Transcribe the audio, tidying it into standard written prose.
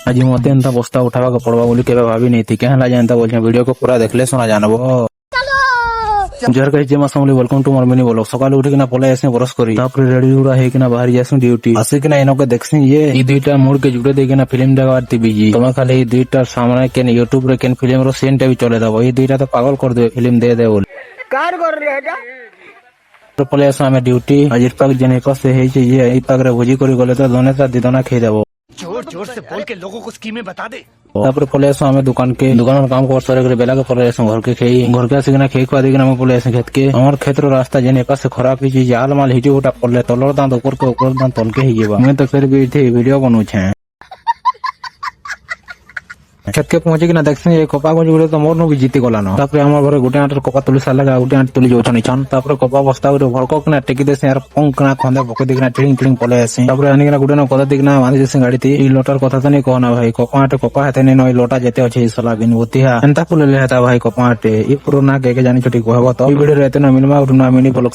आज मते एंता बस्ता उठावा के पड़वा बोली केबे भाभी नहीं थी कहला जानता बोल वीडियो को पूरा देखले सुना जानबो जर कहि जे मासमली वेलकम टू मोर मिनी ब्लॉग सकाल उठी किना पले आसे ब्रश करी तापर रेडी उड़ा हे किना बाहर जासु ड्यूटी आसे किना इनो के देखसी ये ई दुईटा मोड़ के जुड़े दे किना फिल्म देखार ती बिजी तमे खाली ई दुईटा सामने केन यूट्यूब रे केन फिल्म रो सीन भी चले दबो ई दुईटा तो पागल कर दे फिल्म दे दे बोल कार कर रे एटा तो पले आसे हमें ड्यूटी आज पाक जने कसे हे जे ये ई पाक रे भोजी करी गले तो दोने ता दिदना खे देबो जोर जोर से बोल के लोगों को स्कीमें बता दे। तापर पले आसे हमें दुकान में काम कर सरे करे बेला के पले आसे घर के खेई घर के आसे खेई खा देकिना हम पले आसे खेत के हमर खेत रो रास्ता जेने पासे खराब ही जाल माल हिटी उठा पड़ले तलर दांत ऊपर दांत तल के ही जेबा मैं तो फिर भी थे वीडियो बनउ छे खेत के पहुंचे कि ना देखसे ये कपा को जुड़े तो मोर नो भी जीती गला न तापर हमर घरे गुटे आटर कपा तुली साला गा गुटे आट तुली जो छनी छन तापर कपा बस्ता रे भड़को कना टेकी देसे यार पंक ना खंदे बके दिखना टिंग टिंग पले आसे तापर आनी ना गुटे न कदा दिखना माने जैसे गाड़ी थी ई लोटार कथा तो नहीं कहना भाई कपा आटे कपा हाथे ने नई लोटा जेते अछि सला बिन होतिहा एंता पुले लेता भाई कपा आटे ई पुरो ना के जानी छोटी कहबो तो वीडियो रहते ना मिलमा उठना मिनी ब्लॉग